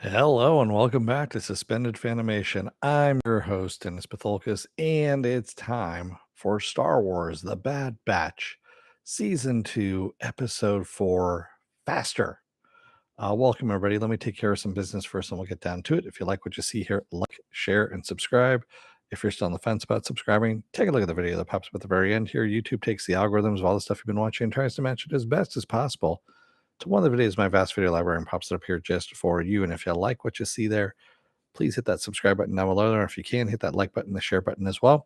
Hello and welcome back to Suspended Fanimation. I'm your host, Dennis Bithoulkas, and it's time for Star Wars The Bad Batch, Season 2, Episode 4, Faster. Welcome, everybody. Let me take care of some business first and we'll get down to it. If you like what you see here, like, share, and subscribe. If you're still on the fence about subscribing, take a look at the video that pops up at the very end here. YouTube takes the algorithms of all the stuff you've been watching and tries to match it as best as possible to one of the videos, my vast video library, and pops it up here just for you. And if you like what you see there, please hit that subscribe button down below there. If you can, hit that like button, the share button as well.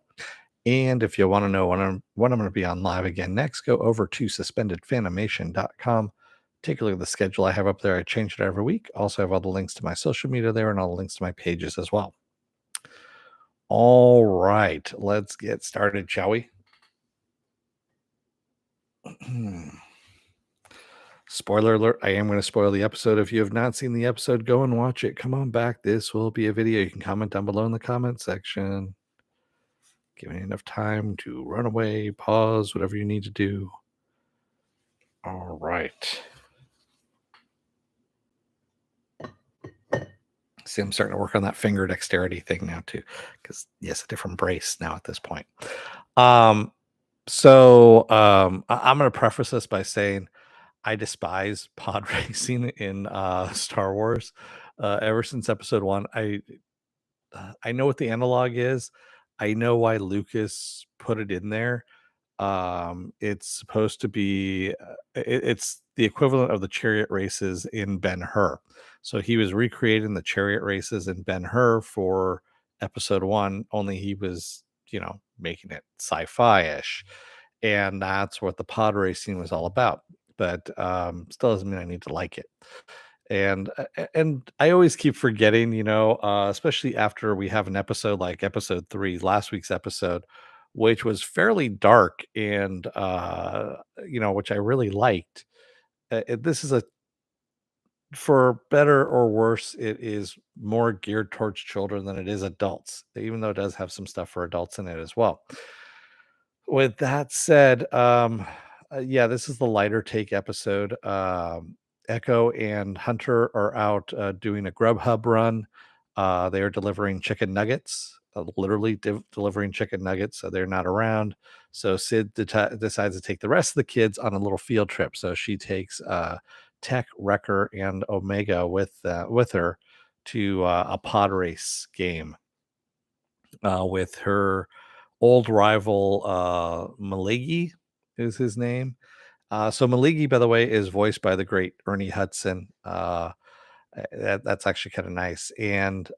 And if you want to know when I'm going to be on live again next, go over to suspendedfanimation.com. Take a look at the schedule I have up there. I change it every week. Also have all the links to my social media there and all the links to my pages as well. All right, let's get started, shall we? Spoiler alert, I am going to spoil the episode. If you have not seen the episode, go and watch it. Come on back. This will be a video. You can comment down below in the comment section. Give me enough time to run away, pause, whatever you need to do. All right. See, I'm starting to work on that finger dexterity thing now too, because yes, a different brace now at this point. I'm going to preface this by saying I despise pod racing in Star Wars. Ever since episode 1, I know what the analog is. I know why Lucas put it in there. It's supposed to be it's the equivalent of the chariot races in Ben-Hur. So he was recreating the chariot races in Ben-Hur for episode 1, only he was, making it sci-fi-ish. And that's what the pod racing was all about. But still doesn't mean I need to like it. And I always keep forgetting, especially after we have an episode like episode 3, last week's episode, which was fairly dark and which I really liked. This is for better or worse, it is more geared towards children than it is adults, even though it does have some stuff for adults in it as well. With that said, yeah, this is the lighter take episode. Echo and Hunter are out doing a Grubhub run. They are delivering chicken nuggets, literally delivering chicken nuggets. So they're not around. So Sid decides to take the rest of the kids on a little field trip. So she takes Tech, Wrecker, and Omega with her to a pod race game with her old rival Maligi is his name. So Maligi, by the way, is voiced by the great Ernie Hudson. That's actually kind of nice. And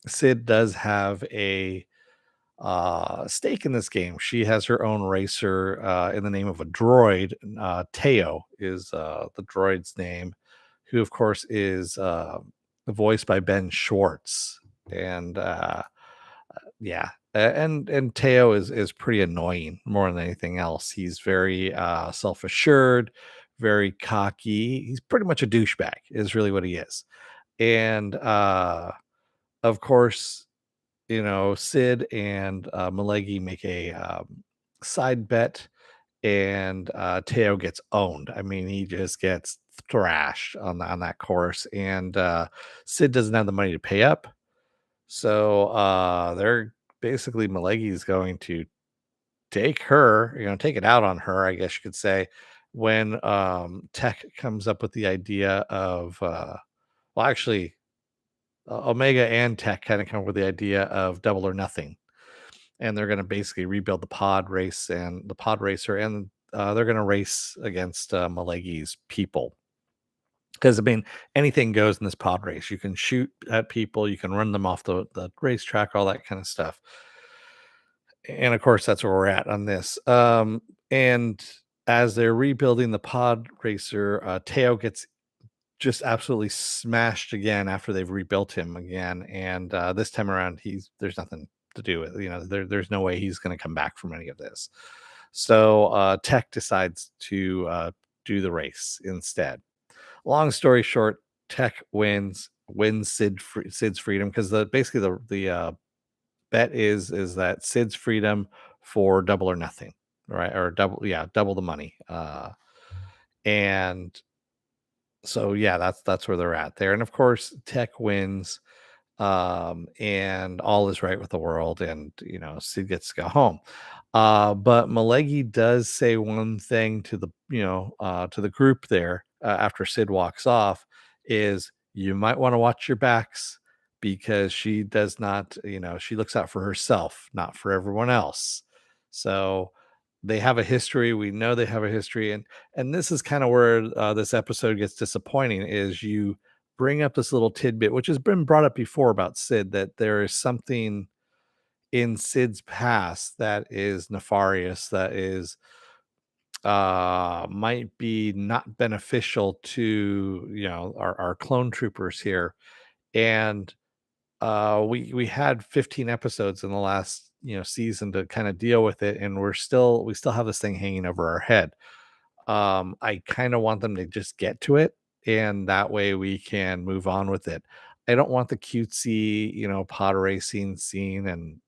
Sid does have a stake in this game. She has her own racer in the name of a droid. Tay-o is the droid's name, who of course is voiced by Ben Schwartz. And yeah, and Tay-o is pretty annoying more than anything else. He's very self-assured, very cocky. He's pretty much a douchebag is really what he is. And of course, Sid and Malegi make a side bet, and Tay-o gets owned. I mean, he just gets thrashed on that course, and Sid doesn't have the money to pay up. So they're basically Malegi's going to take her, take it out on her, I guess you could say, when Tech comes up with the idea of, well, actually, Omega and Tech kind of come up with the idea of double or nothing. And they're going to basically rebuild the pod race and the pod racer, and they're going to race against Malegi's people. Because I mean, anything goes in this pod race. You can shoot at people, you can run them off the racetrack, all that kind of stuff. And of course, that's where we're at on this. And as they're rebuilding the pod racer, Tay-o gets just absolutely smashed again after they've rebuilt him again. And this time around, there's nothing to do with. There's no way he's going to come back from any of this. So Tech decides to do the race instead. Long story short, Tech wins Sid's freedom, because basically the bet is that Sid's freedom for double or nothing, right? Or double the money. And So yeah, that's where they're at there. And of course, Tech wins, and all is right with the world, and Sid gets to go home. But Malegi does say one thing to the group there, after Sid walks off, is you might want to watch your backs, because she does not, she looks out for herself, not for everyone else. So they have a history. We know they have a history, and this is kind of where this episode gets disappointing. Is you bring up this little tidbit, which has been brought up before about Sid, that there is something in Sid's past that is nefarious, that is might be not beneficial to our clone troopers here. And we had 15 episodes in the last season to kind of deal with it, and we still have this thing hanging over our head. I kind of want them to just get to it, and that way we can move on with it. I don't want the cutesy, pod racing scene, and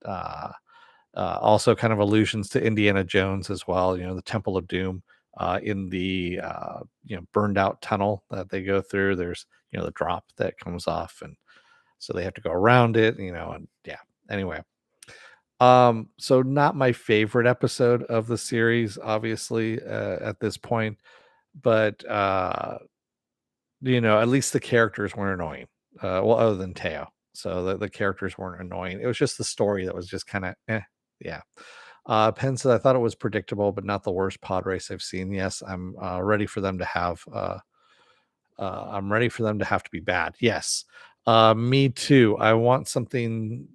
also kind of allusions to Indiana Jones as well. The Temple of Doom, in the burned out tunnel that they go through. There's the drop that comes off, and so they have to go around it. And yeah. Anyway, so not my favorite episode of the series, obviously, at this point, but at least the characters weren't annoying. Well, other than Teo. So the characters weren't annoying. It was just the story that was just kind of yeah. Penn said, I thought it was predictable, but not the worst pod race I've seen. Yes, I'm ready for them to have I'm ready for them to have to be bad. Yes. Me too. I want something,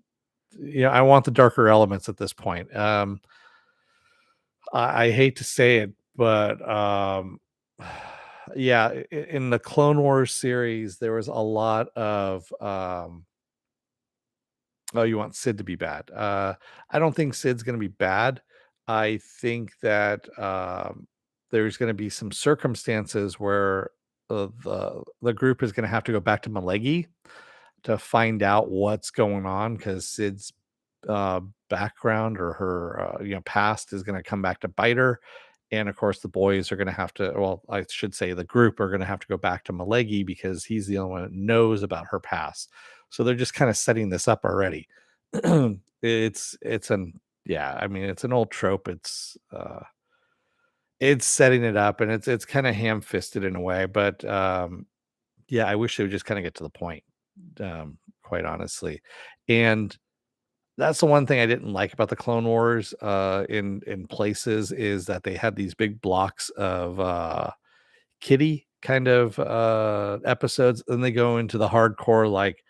I want the darker elements at this point. I hate to say it, but yeah, in the Clone Wars series, there was a lot of oh, you want Sid to be bad. I don't think Sid's going to be bad. I think that there's going to be some circumstances where the group is going to have to go back to Malegi to find out what's going on, because Sid's uh, background, or her past, is going to come back to bite her. And of course, the boys are going to have to, well, I should say the group are going to have to go back to Malegi, because he's the only one that knows about her past. So they're just kind of setting this up already. It's an Yeah, I mean, it's an old trope. It's setting it up, and it's kind of ham-fisted in a way, but yeah, I wish they would just kind of get to the point, quite honestly. And that's the one thing I didn't like about the Clone Wars, in places, is that they had these big blocks of kiddie kind of episodes, and they go into the hardcore, like,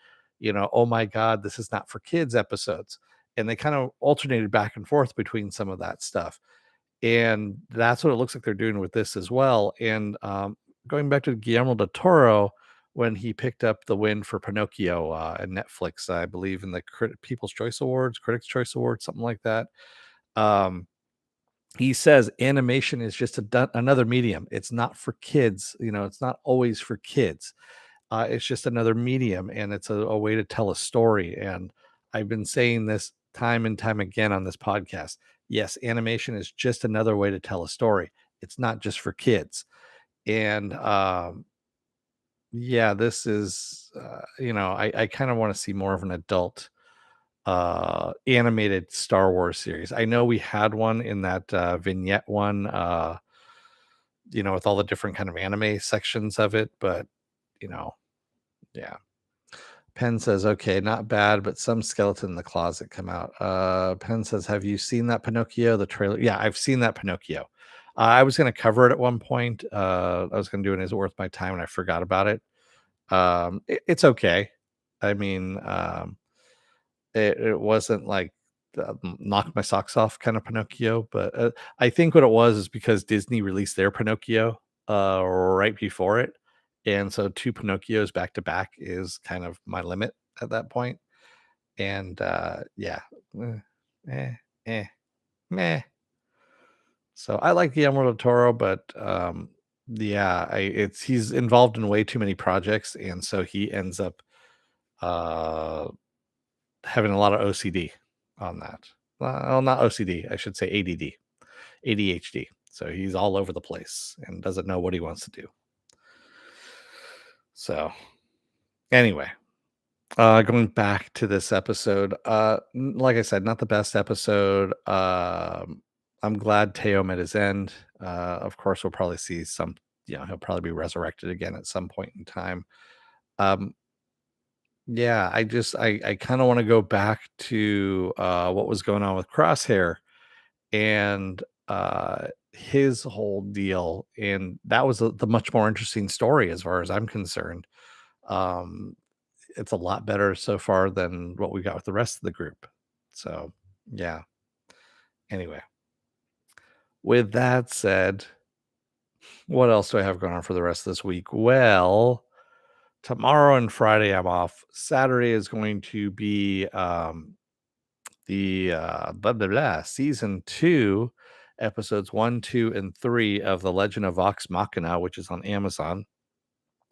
oh my god, this is not for kids episodes. And they kind of alternated back and forth between some of that stuff. And that's what it looks like they're doing with this as well. And going back to Guillermo del Toro, when he picked up the win for Pinocchio and Netflix, I believe in the People's Choice Awards, Critics' Choice Awards, something like that. Um, he says animation is just another medium. It's not for kids. It's not always for kids. It's just another medium, and it's a way to tell a story. And I've been saying this time and time again on this podcast. Yes, animation is just another way to tell a story. It's not just for kids. And yeah, this is, I kind of want to see more of an adult animated Star Wars series. I know we had one in that vignette one, with all the different kind of anime sections of it, but you know, yeah. Penn says, okay, not bad, but some skeleton in the closet come out. Penn says, have you seen that Pinocchio, the trailer? Yeah, I've seen that Pinocchio. I was going to cover it at one point. I was going to do it. Is it worth my time? And I forgot about it. It's okay. I mean, it wasn't like knock my socks off kind of Pinocchio, but I think what it was is because Disney released their Pinocchio right before it, and so two Pinocchios back to back is kind of my limit at that point. And yeah, eh, eh, eh, meh. So I like Guillermo del Toro, but yeah, he's involved in way too many projects, and so he ends up uh having a lot of OCD on that. Well, not OCD, I should say ADD, ADHD. So he's all over the place and doesn't know what he wants to do. So anyway, going back to this episode, like I said, not the best episode. I'm glad Teo met his end. Of course, we'll probably see some. He'll probably be resurrected again at some point in time. Um, yeah, I kind of want to go back to what was going on with Crosshair and his whole deal, and that was the much more interesting story as far as I'm concerned. Um, it's a lot better so far than what we got with the rest of the group. So, yeah. Anyway, with that said, what else do I have going on for the rest of this week? Well, tomorrow and Friday I'm off. Saturday is going to be the blah blah blah season 2, episodes 1, 2, and 3 of The Legend of Vox Machina, which is on Amazon.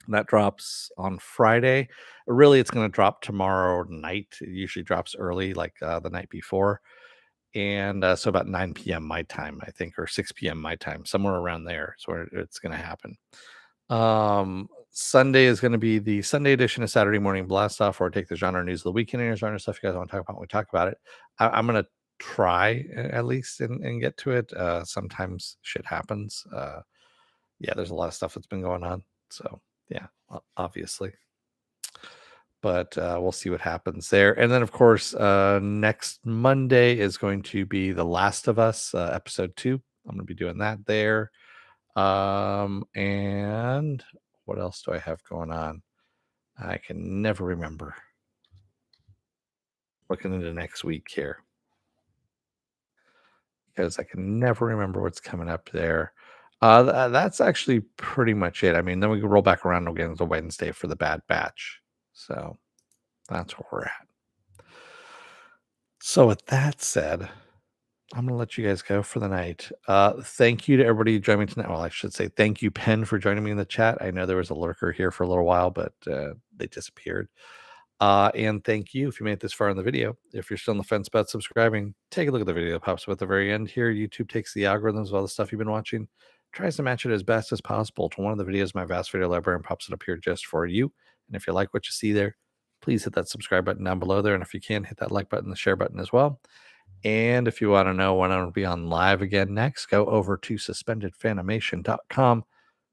That drops on Friday. Really, it's going to drop tomorrow night. It usually drops early, like the night before. And so about 9 p.m. my time, I think, or 6 p.m. my time, somewhere around there is where it's going to happen. Sunday is going to be the Sunday edition of Saturday Morning Blast Off, where I take the genre news of the weekend and genre stuff you guys want to talk about when we talk about it. I'm going to try at least and get to it. Sometimes shit happens. Yeah, there's a lot of stuff that's been going on. So, yeah, obviously. But we'll see what happens there. And then, of course, next Monday is going to be The Last of Us, episode 2. I'm going to be doing that there. And what else do I have going on? I can never remember. Looking into next week here because I can never remember what's coming up there. That's actually pretty much it. I mean, then we can roll back around again to Wednesday for the Bad Batch. So that's where we're at. So with that said, I'm gonna let you guys go for the night. Thank you to everybody who joined me tonight. Well, I should say thank you, Penn, for joining me in the chat. I know there was a lurker here for a little while, but they disappeared. And thank you if you made it this far in the video. If you're still on the fence about subscribing, take a look at the video that pops up at the very end here. YouTube takes the algorithms of all the stuff you've been watching, tries to match it as best as possible to one of the videos in my vast video library and pops it up here just for you. And if you like what you see there, please hit that subscribe button down below there. And if you can, hit that like button, the share button as well. And if you want to know when I'm going to be on live again next, go over to suspendedfanimation.com.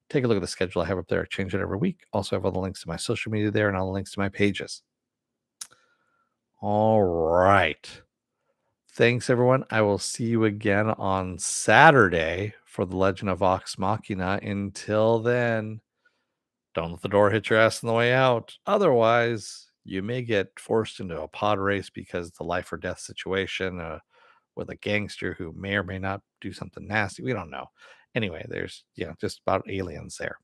Take a look at the schedule I have up there. I change it every week. Also have all the links to my social media there and all the links to my pages. All right. Thanks, everyone. I will see you again on Saturday for The Legend of Vox Machina. Until then, don't let the door hit your ass on the way out. Otherwise, you may get forced into a pod race because the life or death situation with a gangster who may or may not do something nasty. We don't know. Anyway, there's just about aliens there.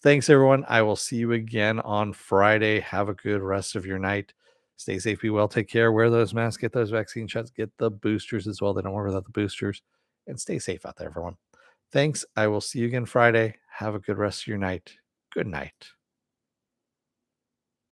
Thanks, everyone. I will see you again on Friday. Have a good rest of your night. Stay safe, be well, take care, wear those masks, get those vaccine shots, get the boosters as well. They don't work without the boosters. And stay safe out there, everyone. Thanks. I will see you again Friday. Have a good rest of your night. Good night.